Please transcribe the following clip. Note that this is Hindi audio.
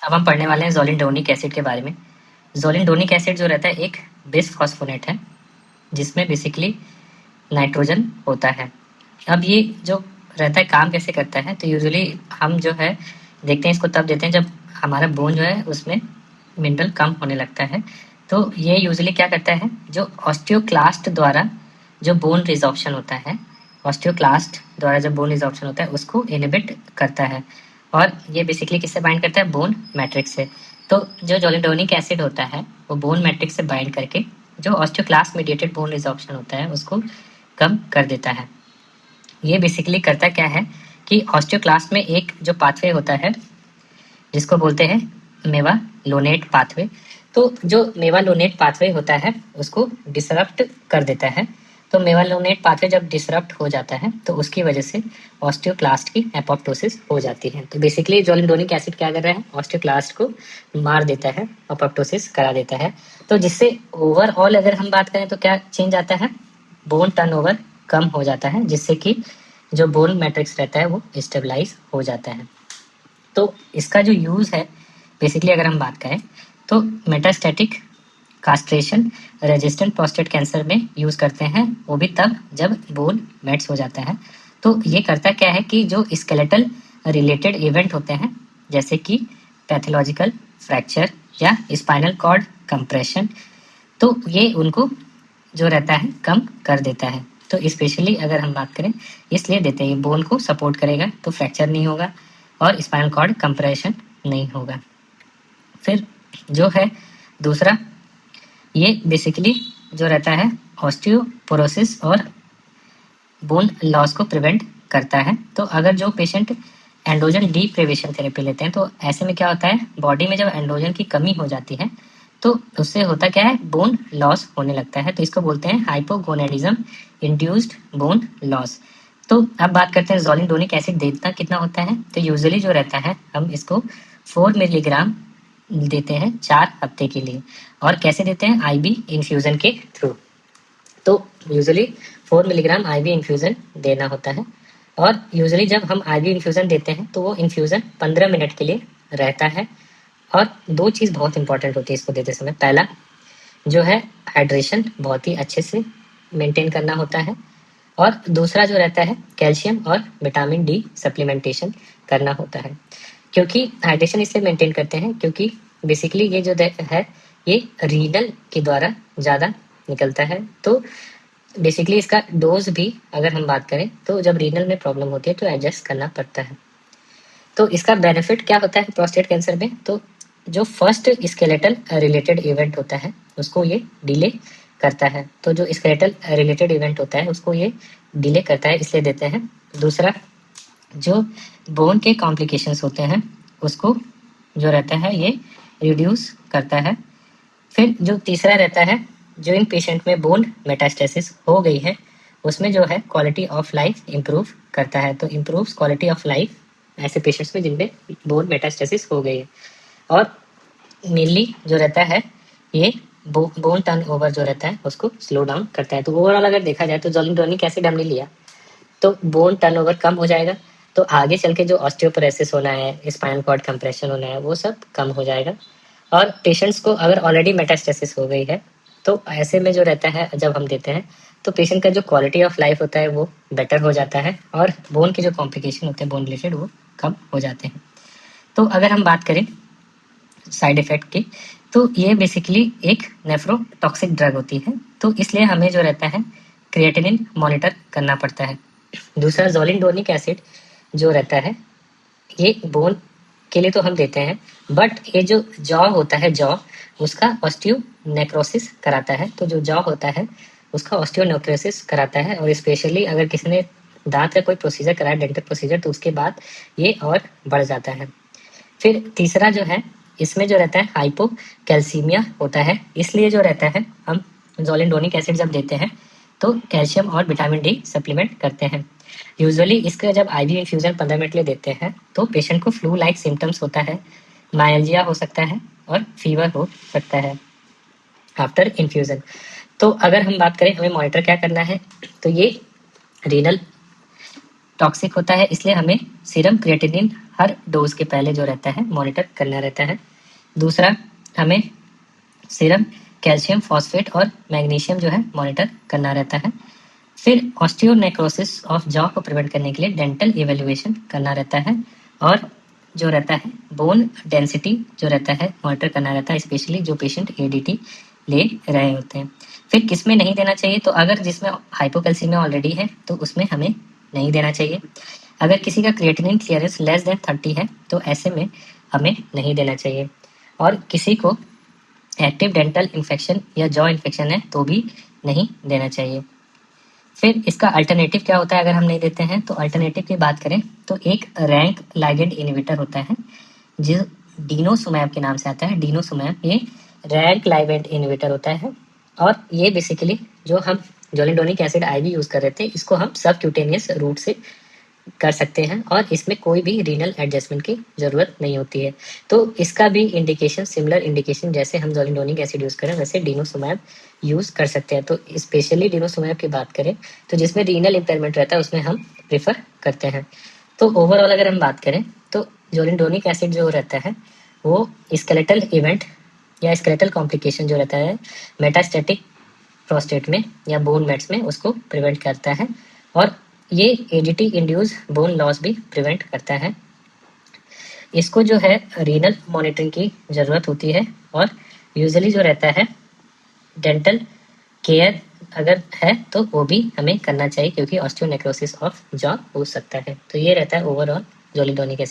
अब हम पढ़ने वाले हैं ज़ोलिनडोनिक एसिड के बारे में। ज़ोलिनडोनिक एसिड जो रहता है एक बिसफॉस्फोनेट है, जिसमें बेसिकली नाइट्रोजन होता है। अब ये जो रहता है काम कैसे करता है, तो यूजुअली हम जो है देखते हैं इसको तब देते हैं जब हमारा बोन जो है उसमें मिनरल कम होने लगता है। तो ये यूजुअली क्या करता है, जो ऑस्टियोक्लास्ट द्वारा जो बोन रिजॉर्प्शन होता है, ऑस्टियोक्लास्ट द्वारा जब बोन रिजॉर्प्शन होता है उसको इनहिबिट करता है। और ये बेसिकली किससे बाइंड करता है, बोन मैट्रिक्स से। तो जो जोलिडोनिक एसिड होता है वो बोन मैट्रिक्स से बाइंड करके जो ऑस्टियोक्लास्ट मीडिएटेड बोन रिजॉर्प्शन होता है उसको कम कर देता है। ये बेसिकली करता क्या है कि ऑस्टियोक्लास्ट में एक जो पाथवे होता है जिसको बोलते हैं मेवालोनेट पाथवे, तो जो मेवालोनेट पाथवे होता है उसको डिसरप्ट कर देता है। तो मेवालोनेट पाथवे जब डिसरप्ट हो जाता है तो उसकी वजह से ऑस्टियोक्लास्ट की एपोप्टोसिस हो जाती है। तो बेसिकली जोलिडोनिक एसिड क्या कर रहा है, ऑस्टियोक्लास्ट को मार देता है, एपोप्टोसिस करा देता है। तो जिससे ओवरऑल अगर हम बात करें तो क्या चेंज आता है, बोन टर्नओवर कम हो जाता है, जिससे कि जो बोन मैट्रिक्स रहता है वो स्टेबलाइज हो जाता है। तो इसका जो यूज़ है बेसिकली अगर हम बात करें तो metastatic castration resistant prostate cancer में यूज़ करते हैं, वो भी तब जब बोन मेट्स हो जाता है। तो ये करता क्या है कि जो स्केलेटल रिलेटेड इवेंट होते हैं जैसे कि पैथोलॉजिकल फ्रैक्चर या स्पाइनल कॉर्ड कंप्रेशन, तो ये उनको जो रहता है कम कर देता है। तो स्पेशली अगर हम बात करें इसलिए देते हैं, ये बोन को सपोर्ट करेगा तो फ्रैक्चर नहीं होगा और स्पाइनल कॉर्ड कंप्रेशन नहीं होगा। फिर जो है दूसरा, ये बेसिकली जो रहता है ऑस्टियोपोरोसिस और बोन लॉस को प्रिवेंट करता है। तो अगर जो पेशेंट एंड्रोजन डीप्रिवेशन थेरेपी लेते हैं तो ऐसे में क्या होता है, बॉडी में जब एंड्रोजन की कमी हो जाती है तो उससे होता क्या है, बोन लॉस होने लगता है। तो इसको बोलते हैं हाइपोगोनेडिज्म इंड्यूस्ड बोन लॉस। तो अब बात करते हैं जोलिनडोनिक एसिड देना कितना होता है। तो यूजुअली जो रहता है हम इसको 4 मिलीग्राम देते हैं 4 हफ्ते के लिए। और कैसे देते हैं, आईवी इन्फ्यूजन के थ्रू। तो यूजुअली 4 मिलीग्राम आईवी इन्फ्यूजन देना होता है। और यूजुअली जब हम आईवी इन्फ्यूजन देते हैं तो वो इन्फ्यूजन 15 मिनट के लिए रहता है। और दो चीज़ बहुत इंपॉर्टेंट होती है इसको देते समय। पहला जो है हाइड्रेशन बहुत ही अच्छे से मेंटेन करना होता है, और दूसरा जो रहता है कैल्शियम और विटामिन डी सप्लीमेंटेशन करना होता है। क्योंकि हाइड्रेशन इसलिए मेंटेन करते हैं क्योंकि बेसिकली ये जो है ये रीनल के द्वारा ज़्यादा निकलता है। तो बेसिकली इसका डोज भी अगर हम बात करें तो जब रीनल में प्रॉब्लम होती है तो एडजस्ट करना पड़ता है। तो इसका बेनिफिट क्या होता है प्रोस्टेट कैंसर में, तो जो फर्स्ट स्केलेटल रिलेटेड इवेंट होता है उसको ये डिले करता है। तो जो स्केलेटल रिलेटेड इवेंट होता है उसको ये डिले करता है, इसलिए देते हैं। दूसरा, जो बोन के कॉम्प्लिकेशंस होते हैं उसको जो रहता है ये रिड्यूस करता है। फिर जो तीसरा रहता है, जो इन पेशेंट में बोन मेटास्टेसिस हो गई है उसमें जो है क्वालिटी ऑफ लाइफ इम्प्रूव करता है। तो इम्प्रूव्स क्वालिटी ऑफ लाइफ ऐसे पेशेंट्स में जिनमें बोन मेटास्टेसिस हो गई है। और मेनली जो रहता है ये बोन टर्न ओवर जो रहता है उसको स्लो डाउन करता है। तो ओवरऑल अगर देखा जाए तो जोलिनडोनिक एसिड हमने लिया तो बोन टर्नओवर कम हो जाएगा, तो आगे चल के जो ऑस्टियोपोरोसिस होना है, स्पाइनल कॉर्ड कंप्रेशन होना है, वो सब कम हो जाएगा। और पेशेंट्स को अगर ऑलरेडी मेटास्टेसिस हो गई है तो ऐसे में जो रहता है जब हम देते हैं तो पेशेंट का जो क्वालिटी ऑफ लाइफ होता है वो बेटर हो जाता है, और बोन के जो कॉम्प्लिकेशन होते हैं बोन रिलेटेड वो कम हो जाते हैं। तो अगर हम बात करें साइड इफेक्ट की, तो ये बेसिकली एक नेफ्रोटॉक्सिक ड्रग होती है, तो इसलिए हमें जो रहता है क्रिएटिनिन मॉनिटर करना पड़ता है। दूसरा, जोलिनडोनिक एसिड जो रहता है ये बोन के लिए तो हम देते हैं, बट ये जो जॉ होता है, जॉ उसका ऑस्टियोनेक्रोसिस कराता है। तो जो जॉ होता है उसका ऑस्टियोनेक्रोसिस कराता है, और स्पेशली अगर किसी ने दांत का कोई प्रोसीजर कराया, डेंटल प्रोसीजर, तो उसके बाद ये और बढ़ जाता है। फिर तीसरा जो है इसमें जो रहता है हाइपोकैल्सीमिया होता है, इसलिए जो रहता है हम जोलिनडोनिक एसिड जब देते हैं तो कैल्शियम और विटामिन डी सप्लीमेंट करते हैं। यूजुअली इसका जब आईवी इन्फ्यूजन 15 मिनट के लिए देते हैं तो पेशेंट को फ्लू लाइक सिम्टम्स होता है, मायल्जिया हो सकता है और फीवर हो सकता है आफ्टर इन्फ्यूजन। तो अगर हम बात करें हमें मॉनिटर क्या करना है, तो ये रीनल टॉक्सिक होता है, इसलिए हमें सीरम क्रिएटिनिन हर डोज के पहले जो रहता है मॉनिटर करना रहता है। दूसरा, हमें सीरम कैल्शियम फॉस्फेट और मैग्नीशियम जो है मॉनिटर करना रहता है। फिर ऑस्टियोनेक्रोसिस ऑफ जॉ को प्रिवेंट करने के लिए डेंटल इवेल्युएशन करना रहता है, और जो रहता है बोन डेंसिटी जो रहता है मॉनिटर करना रहता है, स्पेशली जो पेशेंट एडीटी ले रहे होते हैं। फिर किस में नहीं देना चाहिए, तो अगर जिसमें हाइपोकैल्सीमिया ऑलरेडी है तो उसमें हमें नहीं देना चाहिए। अगर किसी का क्रिएटिनिन क्लियरेंस लेस देन 30 है तो ऐसे में हमें नहीं देना चाहिए। और किसी को एक्टिव डेंटल इन्फेक्शन या जॉ इन्फेक्शन है तो भी नहीं देना चाहिए। फिर इसका अल्टरनेटिव क्या होता है अगर हम नहीं देते हैं, तो अल्टरनेटिव की बात करें तो एक रैंक लाइगेंड इनहिबिटर होता है जो डिनोसुमैब के नाम से आता है। डिनोसुमैब ये रैंक लाइगेंड इनहिबिटर होता है, और ये बेसिकली जो हम जोलिडोनिक एसिड आईवी यूज कर रहे थे इसको हम सबक्यूटेनियस रूट से कर सकते हैं, और इसमें कोई भी रीनल एडजस्टमेंट की जरूरत नहीं होती है। तो इसका भी इंडिकेशन सिमिलर इंडिकेशन जैसे हम जोलिडोनिक एसिड यूज करें वैसे डिनोसुमैब यूज कर सकते हैं। तो स्पेशली डिनोसुमैब की बात करें तो जिसमें रीनल इम्पेयरमेंट रहता है उसमें हम प्रेफर करते हैं। तो ओवरऑल अगर हम बात करें तो जोलिडोनिक एसिड जो रहता है वो स्केलेटल इवेंट या स्केलेटल कॉम्प्लिकेशन जो रहता है मेटास्टेटिक प्रोस्टेट में या बोन मेट्स में उसको प्रिवेंट करता है, और ये एडीटी इंड्यूस बोन लॉस भी प्रिवेंट करता है। इसको जो है रीनल मॉनिटरिंग की ज़रूरत होती है, और यूजुअली जो रहता है डेंटल केयर अगर है तो वो भी हमें करना चाहिए क्योंकि ऑस्टियोनेक्रोसिस ऑफ जॉ हो सकता है। तो ये रहता है ओवरऑल जोलिडोनिक एसिड।